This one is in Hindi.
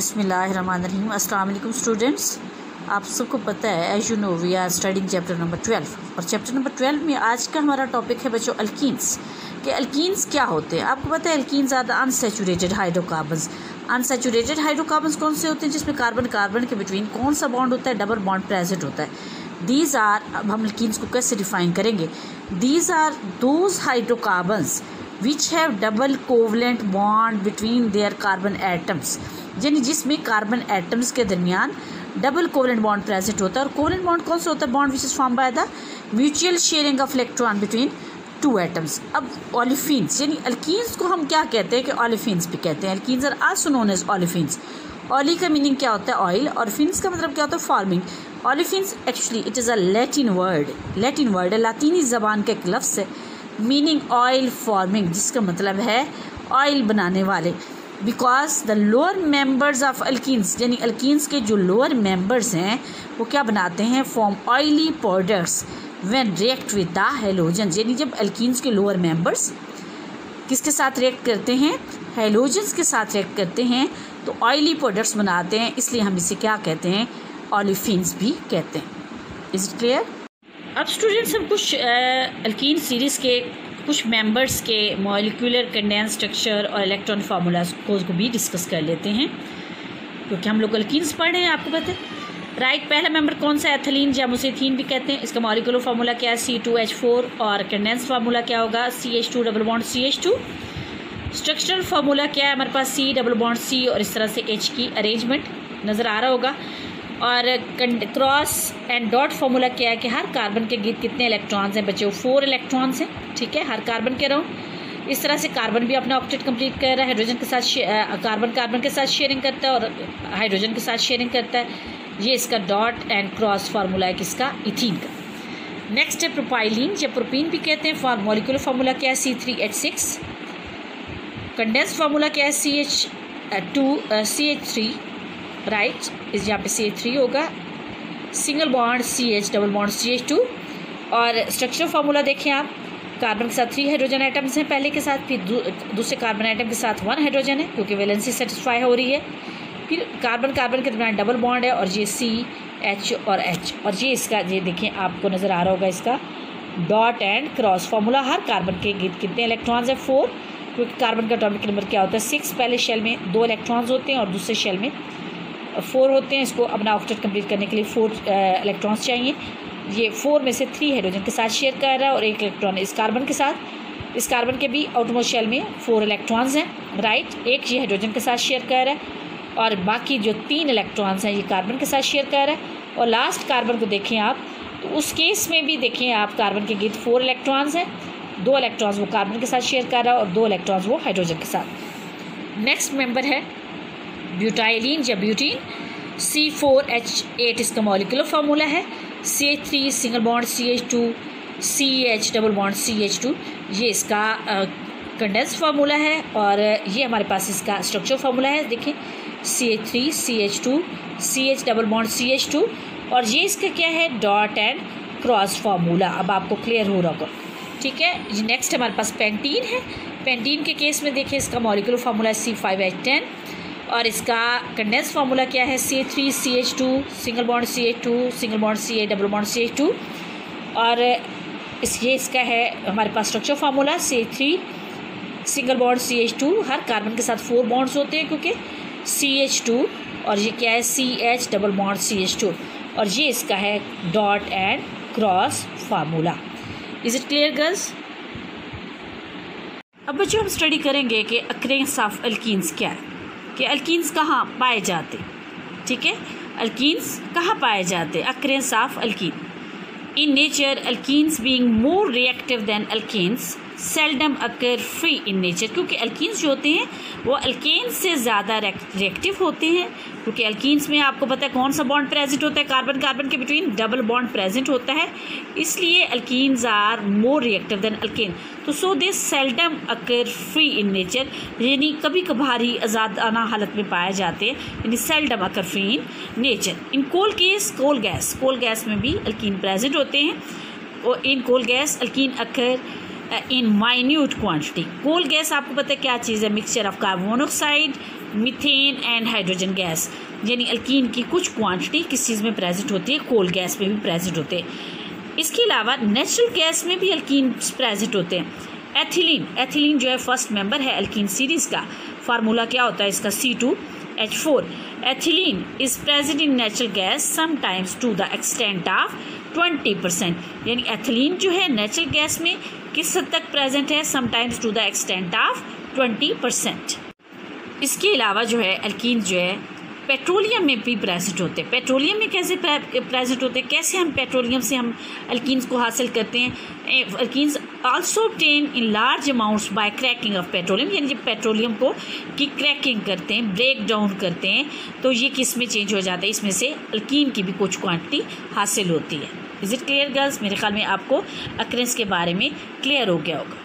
बिस्मिल्लाहिर्रहमानिर्रहीम। अस्सलाम वालेकुम स्टूडेंट्स, आप सबको पता है as you know we are studying chapter number 12 और चैप्टर नंबर 12 में आज का हमारा टॉपिक है बच्चों अल्कीन्स। कि अल्कीन्स क्या होते हैं। आपको पता है alkenes are the unsaturated hydrocarbons. Unsaturated hydrocarbons कौन से होते हैं जिसमें कार्बन कार्बन के बिटवीन कौन सा बॉन्ड होता है, डबल बॉन्ड प्रेजेंट होता है। दीज आर, अब हम अल्कीन्स को कैसे डिफाइन करेंगे। These are those hydrocarbons which have double covalent bond between their carbon atoms, यानी जिसमें कार्बन एटम्स के दरमियान डबल कोवलेंट बॉन्ड प्रेजेंट होता है। और कोवलेंट बॉन्ड कौन सा होता है, bond which is form by the mutual sharing of electron between two atoms. अब ओलिफिन्स यानी अल्कीन्स को हम क्या कहते हैं कि ओलिफिन्स भी कहते हैं। Alkenes are also known as olefins. ऑली का मीनिंग क्या होता है, ऑयल, और फिन्स का मतलब क्या होता है, forming. Olefins actually it is a Latin word है, लातीनी ज़बान का एक लफ्ज़ है मीनिंग ऑयल फॉर्मिंग, जिसका मतलब है ऑयल बनाने वाले। Because the lower members of alkenes, यानी अल्कीन्स के जो लोअर मेंबर्स हैं वो क्या बनाते हैं, form oily products when react with the halogens. यानी जब अल्कीन्स के लोअर मेंबर्स किसके साथ रिएक्ट करते हैं, हैलोजन्स के साथ रिएक्ट करते हैं तो ऑयली प्रोडक्ट्स बनाते हैं, इसलिए हम इसे क्या कहते हैं, ओलिफिन्स भी कहते हैं। Is it clear. अब स्टूडेंट्स हम कुछ अल्कीन सीरीज़ के कुछ मेंबर्स के मॉलिक्यूलर कंडेंस स्ट्रक्चर और इलेक्ट्रॉन फार्मूलाज को भी डिस्कस कर लेते हैं, क्योंकि हम लोग अल्कीन्स पढ़ रहे हैं, आपको पता है राइट। पहला मेंबर कौन सा है, एथिलीन, या उसे एथीन भी कहते हैं। इसका मॉलिक्यूलर फार्मूला क्या है, C2H4, और कंडेंस फार्मूला क्या होगा, CH2 double bond CH2। Structural formula क्या है हमारे पास, C डबल बॉन्ड C, और इस तरह से H की अरेंजमेंट नज़र आ रहा होगा। और क्रॉस एंड डॉट फार्मूला क्या है कि हर कार्बन के गिर्द कितने इलेक्ट्रॉन्स हैं बच्चों, 4 इलेक्ट्रॉन्स हैं, ठीक है, हर कार्बन के राउंड। इस तरह से कार्बन भी अपना ऑक्टेट कंप्लीट कर रहा है, हाइड्रोजन के साथ कार्बन के साथ शेयरिंग करता है और हाइड्रोजन के साथ शेयरिंग करता है। ये इसका डॉट एंड क्रॉस फार्मूला है किसका, इथीन का। नेक्स्ट है प्रोपाइलिन, या प्रोपीन भी कहते हैं। मॉलिक्यूलर फार्मूला क्या है, C3H6। कंडेंस फार्मूला क्या है, CH3 राइट, इस यहाँ पे CH3 होगा, single bond CH double bond CH2। और स्ट्रक्चर फार्मूला देखें आप, कार्बन के साथ 3 हाइड्रोजन आइटम्स हैं पहले के साथ, फिर दूसरे कार्बन आइटम के साथ 1 हाइड्रोजन है क्योंकि वैलेंसी सेटिस्फाई हो रही है। फिर कार्बन के दरमियान डबल बॉन्ड है और ये CH और H, और ये इसका ये देखें आपको नज़र आ रहा होगा इसका dot and cross formula. Her carbon के गिर्द कितने इलेक्ट्रॉन्स हैं, 4, क्योंकि कार्बन का एटॉमिक नंबर क्या होता है, 6। पहले शेल में 2 इलेक्ट्रॉन्स होते हैं और दूसरे शेल में 4 होते हैं। इसको अपना ऑक्टेट कंप्लीट करने के लिए 4 इलेक्ट्रॉन्स चाहिए। ये 4 में से 3 हाइड्रोजन के साथ शेयर कर रहा है और 1 इलेक्ट्रॉन इस कार्बन के साथ। इस कार्बन के भी आउटमोस्ट शेल में 4 इलेक्ट्रॉन्स हैं राइट, 1 ये हाइड्रोजन के साथ शेयर कर रहा है और बाकी जो 3 इलेक्ट्रॉन्स हैं ये कार्बन के साथ शेयर कर रहा है। और लास्ट कार्बन को देखें आप, तो उस केस में भी देखें आप कार्बन के गिर्द 4 इलेक्ट्रॉन्स हैं, 2 इलेक्ट्रॉन्स वो कार्बन के साथ शेयर कर रहा है और 2 इलेक्ट्रॉन्स वो हाइड्रोजन के साथ। नेक्स्ट मेंबर है ब्यूटाइलिन या ब्यूटीन, C4H8 इसका मॉलिक्यूलर फार्मूला है। CH3 single bond CH2, CH double bond CH2, ये इसका कंडेंस फार्मूला है। और ये हमारे पास इसका स्ट्रक्चर फार्मूला है, देखें CH3 CH2 CH double bond CH2, और ये इसका क्या है, डॉट एंड क्रॉस फार्मूला। अब आपको क्लियर हो रहा होगा, ठीक है। नेक्स्ट हमारे पास पेंटीन है। पेंटीन के केस में देखिए इसका मॉलिक्यूलर फार्मूला है C5H10, और इसका कंडेंस फार्मूला क्या है, CH3 CH2 single bond CH2 single bond CH double bond CH2। और ये इसका है हमारे पास structure formula CH3 single bond CH2, हर कार्बन के साथ 4 बॉन्ड्स होते हैं क्योंकि CH2, और ये क्या है, CH डबल बॉन्ड CH2, और ये इसका है dot and cross formula. Is it clear girls. अब बच्चों हम स्टडी करेंगे कि अक्रेंस ऑफ अल्कीन्स क्या है, कि अल्कीन्स कहाँ पाए जाते, ठीक है, अल्कीन्स कहाँ पाए जाते। Occurrence of alkene in nature, alkenes being more reactive than alkanes seldom occur free in nature, क्योंकि अल्कीन्स जो होते हैं वो अल्केन्स से ज़्यादा रिएक्टिव होते हैं, क्योंकि अल्कीन्स में आपको पता है कौन सा बॉन्ड प्रेजेंट होता है, कार्बन के बिटवीन डबल बॉन्ड प्रेजेंट होता है, इसलिए alkenes are more reactive than alkane. तो so they seldom occur free in nature, यानी कभी कभार ही आज़ादाना हालत में पाए जाते हैं, यानी seldom occur free in nature. In coal case, coal gas में भी अल्कीन प्रेजेंट होते हैं, और in coal gas alkene occur in minute quantity. Coal gas आपको पता है क्या चीज़ है, mixture of carbon monoxide methane and hydrogen gas, यानी अल्कीन की कुछ क्वांटिटी किस चीज़ में प्रेजेंट होती है, कोल गैस में भी प्रेजेंट होते हैं। इसके अलावा नेचुरल गैस में भी अल्कीन प्रेजेंट होते हैं। एथिलीन जो है फर्स्ट मेंबर है अल्कीन सीरीज का। फार्मूला क्या होता है इसका, C2H4। Ethylene is present in natural gas sometimes to the extent of 20%, यानी एथिलीन जो है नेचुरल गैस में किस हद तक प्रेजेंट है, sometimes to the extent of 20%। इसके अलावा जो है अल्कीन जो है पेट्रोलियम में भी प्रेजेंट होते हैं। पेट्रोलियम में कैसे प्रेजेंट होते हैं, कैसे हम पेट्रोलियम से हम अल्कीन्स को हासिल करते हैं। Alkenes also obtain in large amounts by cracking of petroleum, यानी जब पेट्रोलियम को की क्रैकिंग करते हैं, ब्रेक डाउन करते हैं, तो ये किस में चेंज हो जाता है, इसमें से अल्कीन की भी कुछ क्वांटिटी हासिल होती है। Is it clear girls? मेरे ख्याल में आपको अक्रेंस के बारे में क्लियर हो गया होगा।